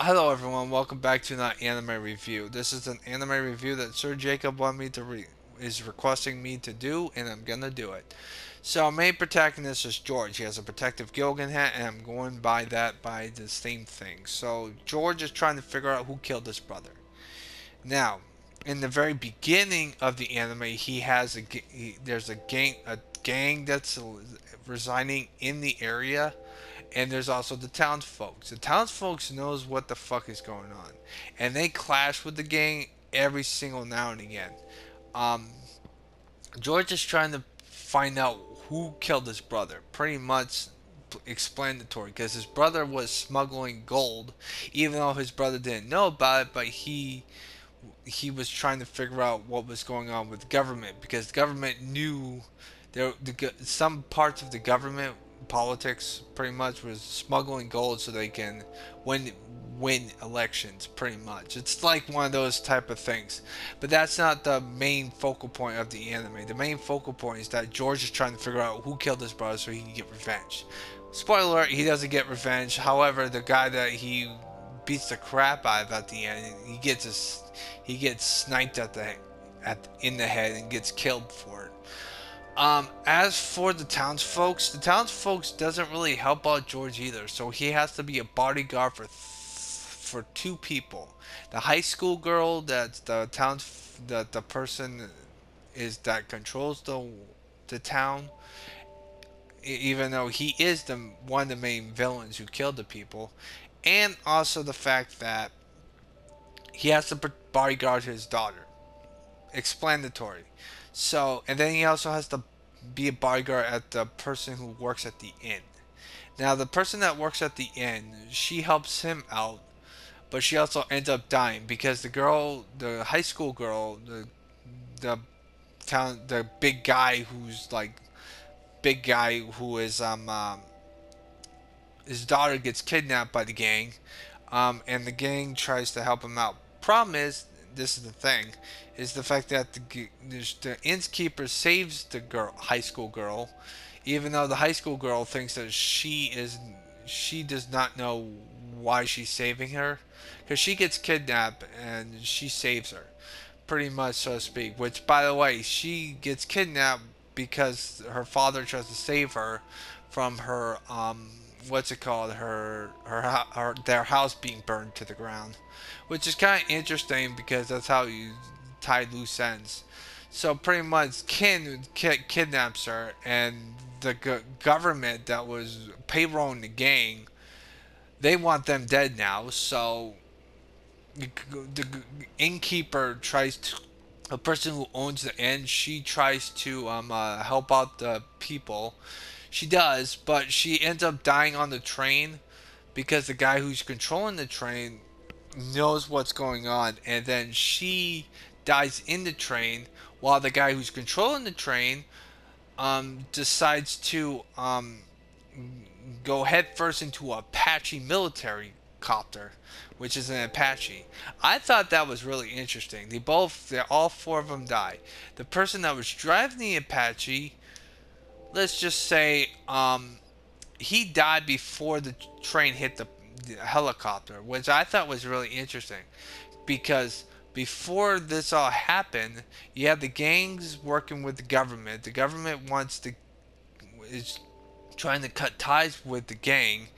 Hello everyone, welcome back to an anime review. This is an anime review that Sir Jacob wanted me to is requesting me to do, and I'm gonna do it. So our main protagonist is George. He has a protective Gilgan hat, and I'm going by that by the same thing. So George is trying to figure out who killed his brother. Now, in the very beginning of the anime, there's a gang that's residing in the area, and there's also the townsfolk. The townsfolk knows what the fuck is going on, and they clash with the gang every single now and again. Um, George is trying to find out who killed his brother. Pretty much explanatory, because his brother was smuggling gold, even though his brother didn't know about it. But he was trying to figure out what was going on with the government, because the government knew some parts of the government politics pretty much was smuggling gold so they can win elections. Pretty much, it's like one of those type of things. But that's not the main focal point of the anime. The main focal point is that George is trying to figure out who killed his brother so he can get revenge. Spoiler alert, he doesn't get revenge. However, the guy that he beats the crap out of at the end, he gets sniped in the head and gets killed for it. As for the townsfolk doesn't really help out George either, so he has to be a bodyguard for two people. The high school girl that's the person is that controls the town, even though he is the one of the main villains who killed the people, and also the fact that he has to bodyguard his daughter. Explanatory. So, and then he also has to be a bodyguard at the person who works at the inn. Now, the person that works at the inn, she helps him out, but she also ends up dying because the high school girl, the the big guy who is his daughter gets kidnapped by the gang, and the gang tries to help him out. Problem is, this is the thing, is the fact that the innkeeper saves the high school girl, even though the high school girl thinks that she does not know why she's saving her, because she gets kidnapped and she saves her, pretty much, so to speak. Which, by the way, she gets kidnapped because her father tries to save her from her what's it called, their house being burned to the ground, which is kind of interesting because that's how you tie loose ends. So pretty much, kidnaps her, and the government that was payrolling the gang, they want them dead now. So the innkeeper tries to, a person who owns the inn, she tries to help out the people. She does, but she ends up dying on the train because the guy who's controlling the train knows what's going on, and then she dies in the train while the guy who's controlling the train decides to go headfirst into a Apache military copter, which is an Apache. I thought that was really interesting. All four of them die. The person that was driving the Apache, let's just say, he died before the train hit the helicopter, which I thought was really interesting because before this all happened, you have the gangs working with the government. The government is trying to cut ties with the gang,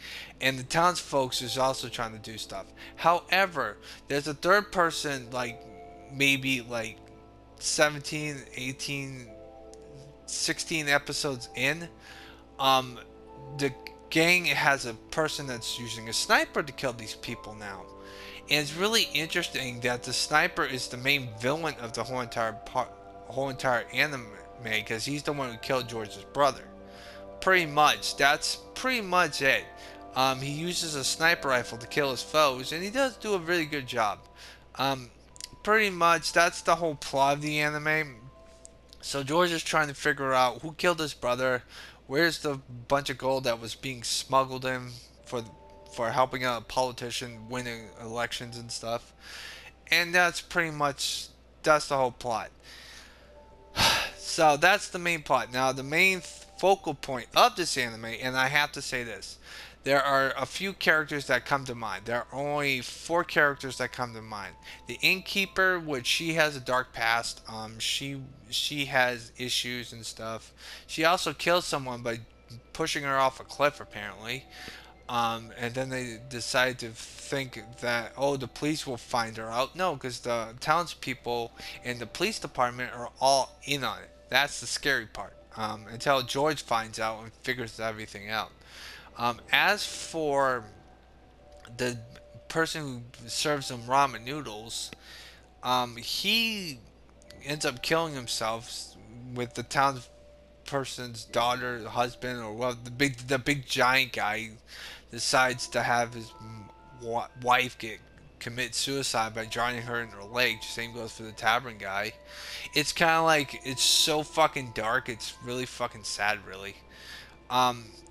and the townsfolk is also trying to do stuff. However, there's a third person, like maybe like 17, 18, 16 episodes in. Um, the gang has a person that's using a sniper to kill these people now. And it's really interesting that the sniper is the main villain of the whole entire anime, because he's the one who killed George's brother. Pretty much, that's pretty much it. He uses a sniper rifle to kill his foes, and he does do a really good job. Um, Pretty much, that's the whole plot of the anime. So George is trying to figure out who killed his brother, where's the bunch of gold that was being smuggled in for helping out a politician winning elections and stuff. And that's the whole plot. So that's the main plot. Now the main focal point of this anime, and I have to say this, There are a few characters that come to mind. There are only four characters that come to mind. The innkeeper, which she has a dark past. She has issues and stuff. She also kills someone by pushing her off a cliff, apparently. And then they decide to think that, oh, the police will find her out. No, because the townspeople and the police department are all in on it. That's the scary part. Until George finds out and figures everything out. As for the person who serves them ramen noodles, he ends up killing himself with the townsperson's daughter, husband, or well, the big giant guy decides to have his wife get commit suicide by drowning her in her lake. Same goes for the tavern guy. It's kind of like it's so fucking dark. It's really fucking sad, really.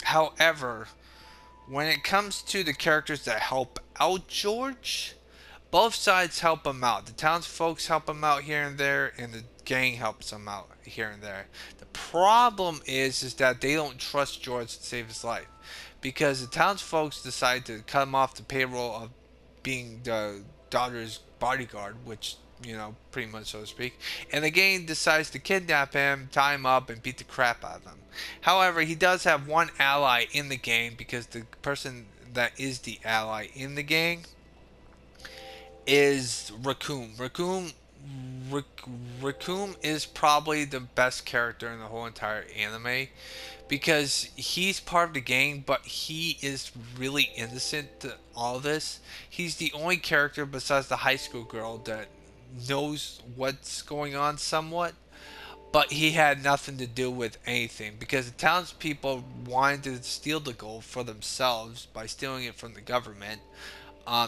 However, when it comes to the characters that help out George, both sides help him out. The townsfolk help him out here and there, and the gang helps him out here and there. The problem is that they don't trust George to save his life, because the townsfolk decide to cut him off the payroll of being the daughter's bodyguard, which, pretty much, so to speak. And the gang decides to kidnap him, tie him up, and beat the crap out of him. However, he does have one ally in the gang, because the person that is the ally in the gang is Raccoon. Raccoon is probably the best character in the whole entire anime, because he's part of the gang, but he is really innocent to all this. He's the only character besides the high school girl that knows what's going on somewhat, but he had nothing to do with anything, because the townspeople wanted to steal the gold for themselves by stealing it from the government.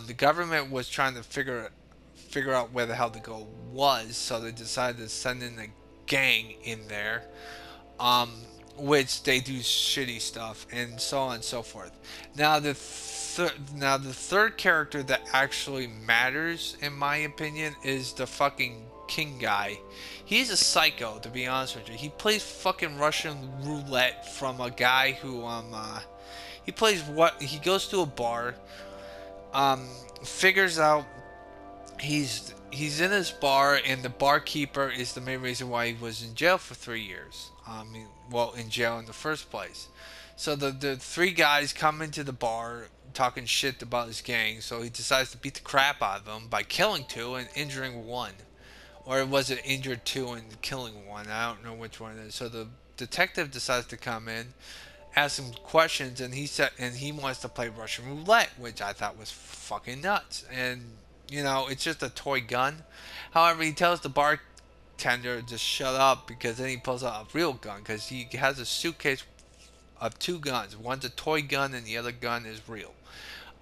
The government was trying to figure out where the hell the gold was, so they decided to send in a gang in there, um, which they do shitty stuff and so on and so forth. Now the third character that actually matters, in my opinion, is the fucking king guy. He's a psycho, to be honest with you. He plays fucking Russian roulette from a guy who he plays what he goes to a bar, figures out he's in his bar, and the barkeeper is the main reason why he was in jail for 3 years. Well, in jail in the first place. So the three guys come into the bar talking shit about his gang. So he decides to beat the crap out of them by killing two and injuring one, or was it injured two and killing one? I don't know which one it is. So the detective decides to come in, ask him questions, and he wants to play Russian roulette, which I thought was fucking nuts. And it's just a toy gun. However, he tells the bartender to shut up, because then he pulls out a real gun, because he has a suitcase of two guns. One's a toy gun and the other gun is real.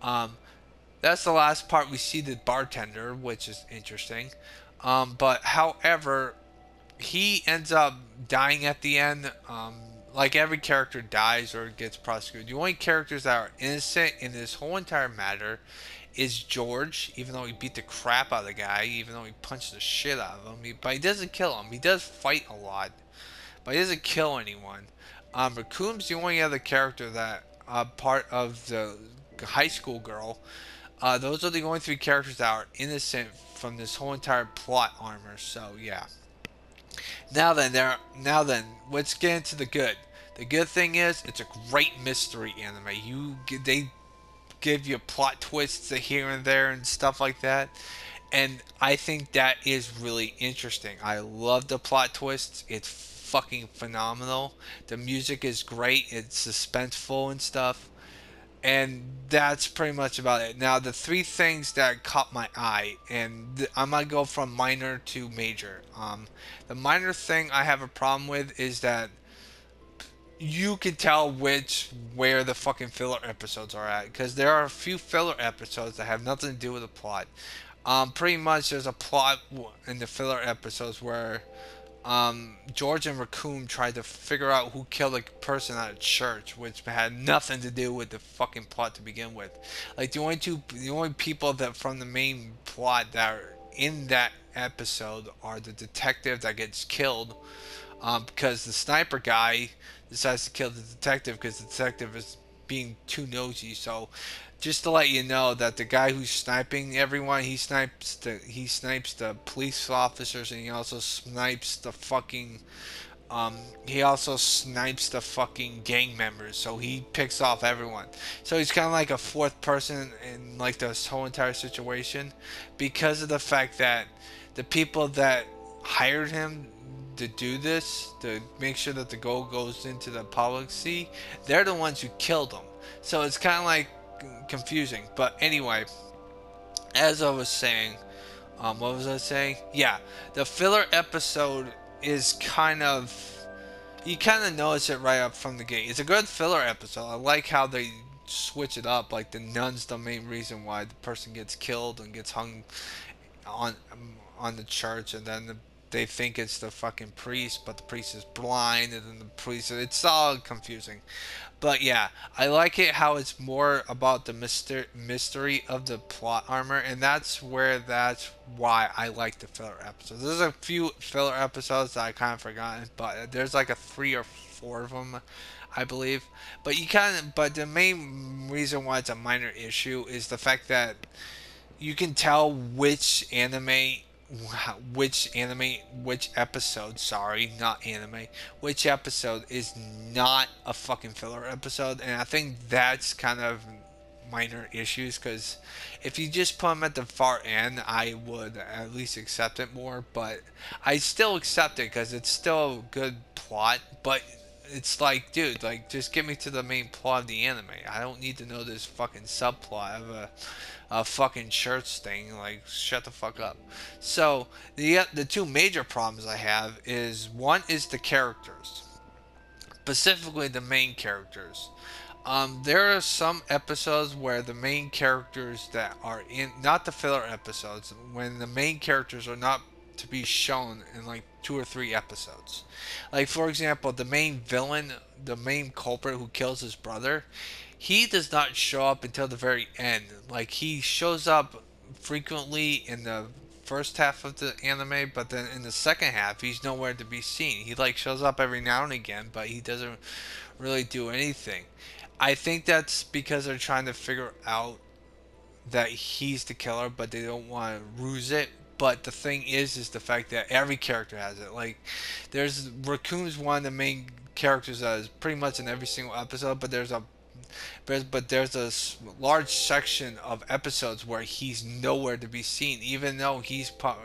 Um, that's the last part we see the bartender, which is interesting. But however, he ends up dying at the end. Like every character dies or gets prosecuted. The only characters that are innocent in this whole entire matter is George, even though he beat the crap out of the guy, even though he punched the shit out of him. But he doesn't kill him. He does fight a lot, but he doesn't kill anyone. Raccoon's the only other character that part of the high school girl. Those are the only three characters that are innocent from this whole entire plot armor. So yeah. Now then, let's get into the good. The good thing is it's a great mystery anime. They give you plot twists here and there and stuff like that. And I think that is really interesting. I love the plot twists. It's fucking phenomenal. The music is great. It's suspenseful and stuff. And that's pretty much about it. Now, the three things that caught my eye, and I'm gonna go from minor to major. The minor thing I have a problem with is that you can tell where the fucking filler episodes are at, because there are a few filler episodes that have nothing to do with the plot. Pretty much there's a plot in the filler episodes where George and Raccoon tried to figure out who killed a person at a church, which had nothing to do with the fucking plot to begin with. Like the only people that from the main plot that are in that episode are the detective that gets killed, because the sniper guy decides to kill the detective because the detective is being too nosy. So, just to let you know that the guy who's sniping everyone, he snipes the police officers, and he also snipes the fucking gang members, so he picks off everyone. So he's kind of like a fourth person in like this whole entire situation, because of the fact that the people that hired him to do this, to make sure that the gold goes into the public sea, they're the ones who killed him. So it's kind of like confusing. But anyway, as I was saying, what was I saying? Yeah, the filler episode is you kind of notice it right up from the gate. It's a good filler episode. I like how they switch it up. Like the nun's the main reason why the person gets killed and gets hung on on the church, and then they think it's the fucking priest, but the priest is blind, and then the priest. It's all confusing. But yeah, I like it how it's more about the mystery of the plot armor, and that's why I like the filler episodes. There's a few filler episodes that I kind of forgotten, but there's like a 3 or 4 of them, I believe. But the main reason why it's a minor issue is the fact that you can tell which episode, sorry, not anime, which episode is not a fucking filler episode, and I think that's kind of minor issues, because if you just put them at the far end, I would at least accept it more, but I still accept it because it's still a good plot, but it's like, dude, like, just get me to the main plot of the anime. I don't need to know this fucking subplot of a fucking church thing. Like, shut the fuck up. So the two major problems I have is, one is the characters, specifically the main characters. There are some episodes where the main characters that are in, not the filler episodes, when the main characters are not to be shown in like 2 or 3 episodes. Like, for example, the main villain, the main culprit who kills his brother, he does not show up until the very end. Like, he shows up frequently in the first half of the anime, but then in the second half, he's nowhere to be seen. He like shows up every now and again, but he doesn't really do anything. I think that's because they're trying to figure out that he's the killer, but they don't want to ruse it. But the thing is the fact that every character has it. Like, there's Raccoon's one of the main characters that is pretty much in every single episode, but there's a large section of episodes where he's nowhere to be seen, even though he's part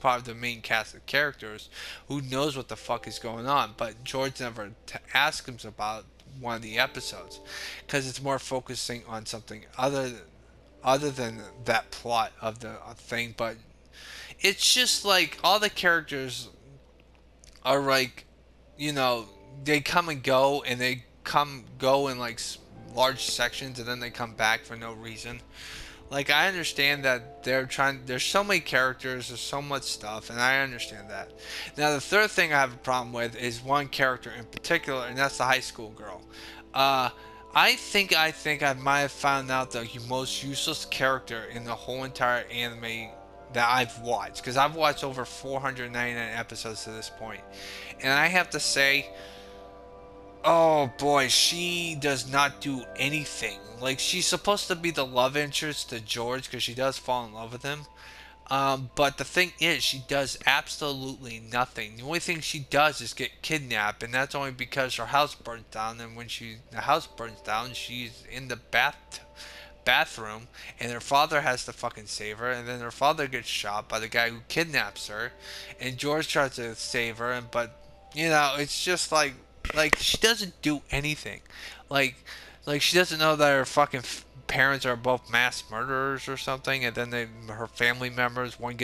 of the main cast of characters. Who knows what the fuck is going on? But George never asks him about one of the episodes, because it's more focusing on something other than that plot of the thing. But it's just like all the characters are like, you know, they come and go, and they come go in like large sections, and then they come back for no reason. Like, I understand that there's so many characters, there's so much stuff, and I understand that. Now, the third thing I have a problem with is one character in particular, and that's the high school girl. Uh, I think I might have found out the most useless character in the whole entire anime that I've watched, because I've watched over 499 episodes to this point, and I have to say, oh boy, she does not do anything. Like, she's supposed to be the love interest to George, because she does fall in love with him. But the thing is, she does absolutely nothing. The only thing she does is get kidnapped, and that's only because her house burns down. And when the house burns down, she's in the bathroom, and her father has to fucking save her. And then her father gets shot by the guy who kidnaps her, and George tries to save her. But it's just like she doesn't do anything. Like like she doesn't know that her fucking parents are both mass murderers or something, and then her family members, one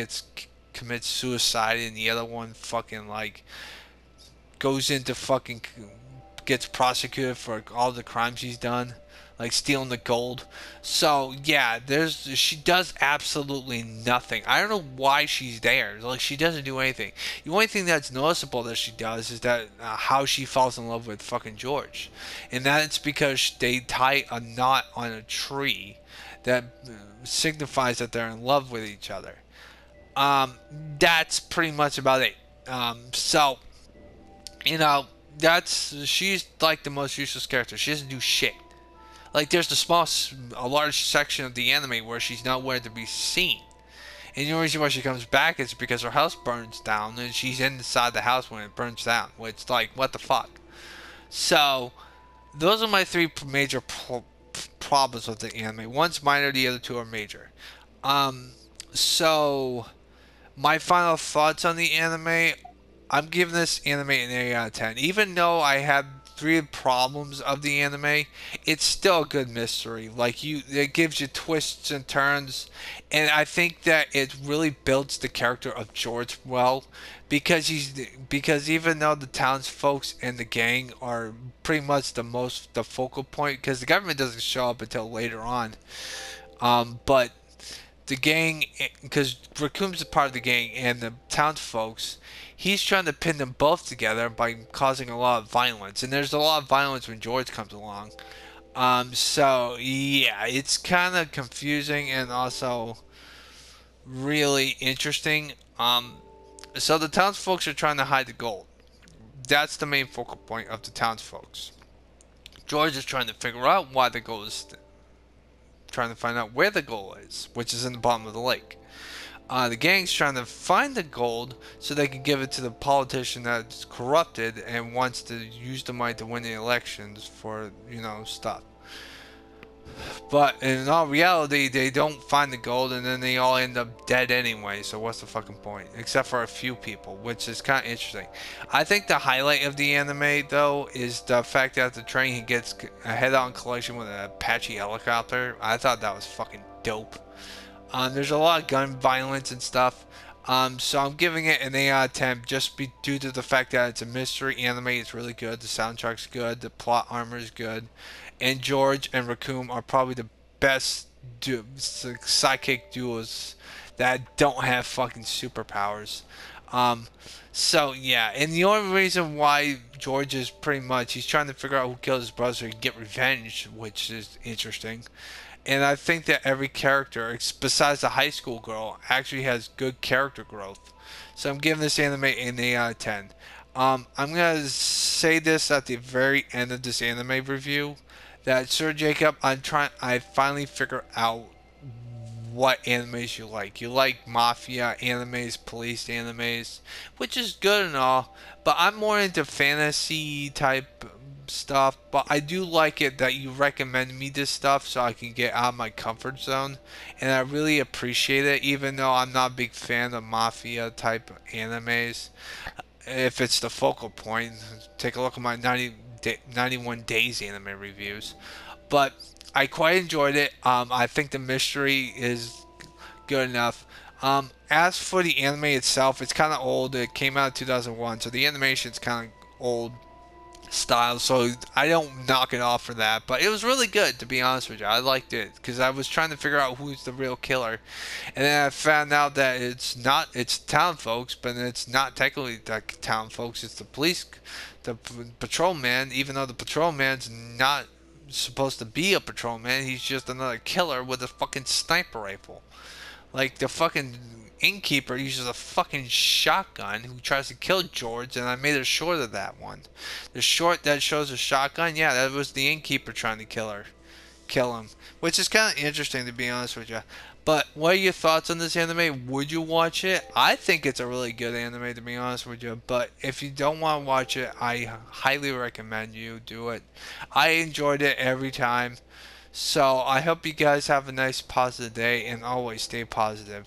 commits suicide, and the other one fucking like goes into fucking gets prosecuted for all the crimes he's done, like stealing the gold. So yeah, she does absolutely nothing. I don't know why she's there. Like, she doesn't do anything. The only thing that's noticeable that she does is that how she falls in love with fucking George, and that's because they tie a knot on a tree that signifies that they're in love with each other. That's pretty much about it. So you know, she's like the most useless character. She doesn't do shit. Like there's a large section of the anime where she's nowhere to be seen. And the only reason why she comes back is because her house burns down and she's inside the house when it burns down. Which, like, what the fuck? So, those are my three major problems with the anime. One's minor, the other two are major. Um, so, my final thoughts on the anime, I'm giving this anime an 8 out of 10. Even though I had three problems of the anime, it's still a good mystery. Like it gives you twists and turns, and I think that it really builds the character of George well, because even though the townsfolk and the gang are pretty much the focal point, because the government doesn't show up until later on, but the gang, because Raccoon's a part of the gang and the townsfolk, he's trying to pin them both together by causing a lot of violence. And there's a lot of violence when George comes along. So yeah, it's kind of confusing and also really interesting. So the townsfolk are trying to hide the gold. That's the main focal point of the townsfolk. George is trying to figure out why the gold is trying to find out where the gold is, which is in the bottom of the lake. The gang's trying to find the gold so they can give it to the politician that's corrupted and wants to use the money to win the elections for, stuff. But in all reality, they don't find the gold and then they all end up dead anyway, so what's the fucking point? Except for a few people, which is kind of interesting. I think the highlight of the anime, though, is the fact that the train he gets a head-on collision with an Apache helicopter. I thought that was fucking dope. There's a lot of gun violence and stuff. So I'm giving it an 8 out of 10 just due to the fact that it's a mystery anime. It's really good. The soundtrack's good. The plot armor is good. And George and Raccoon are probably the best sidekick duos that don't have fucking superpowers. Um, so yeah, and the only reason why George is pretty much he's trying to figure out who killed his brother and get revenge, which is interesting. And I think that every character, besides the high school girl, actually has good character growth. So I'm giving this anime an 8 out of 10. I'm gonna say this at the very end of this anime review that Sir Jacob, I finally figured out what animes you like. You like mafia animes, police animes, which is good and all, but I'm more into fantasy type stuff. But I do like it that you recommend me this stuff so I can get out of my comfort zone, and I really appreciate it, even though I'm not a big fan of mafia type animes. If it's the focal point, take a look at my 91 Days anime reviews. But I quite enjoyed it. I think the mystery is good enough. As for the anime itself, it's kind of old. It came out in 2001, so the animation's kind of old style, so I don't knock it off for that. But it was really good, to be honest with you. I liked it because I was trying to figure out who's the real killer, and then I found out that it's town folks, but it's not technically the town folks. It's the police, the patrolman. Even though the patrolman's not supposed to be a patrolman, he's just another killer with a fucking sniper rifle. Like the fucking innkeeper uses a fucking shotgun who tries to kill George, and I made a short of that one. The short that shows a shotgun, yeah, that was the innkeeper trying to kill him, which is kind of interesting to be honest with you. But what are your thoughts on this anime? Would you watch it? I think it's a really good anime to be honest with you. But if you don't want to watch it, I highly recommend you do it. I enjoyed it every time. So I hope you guys have a nice positive day and always stay positive.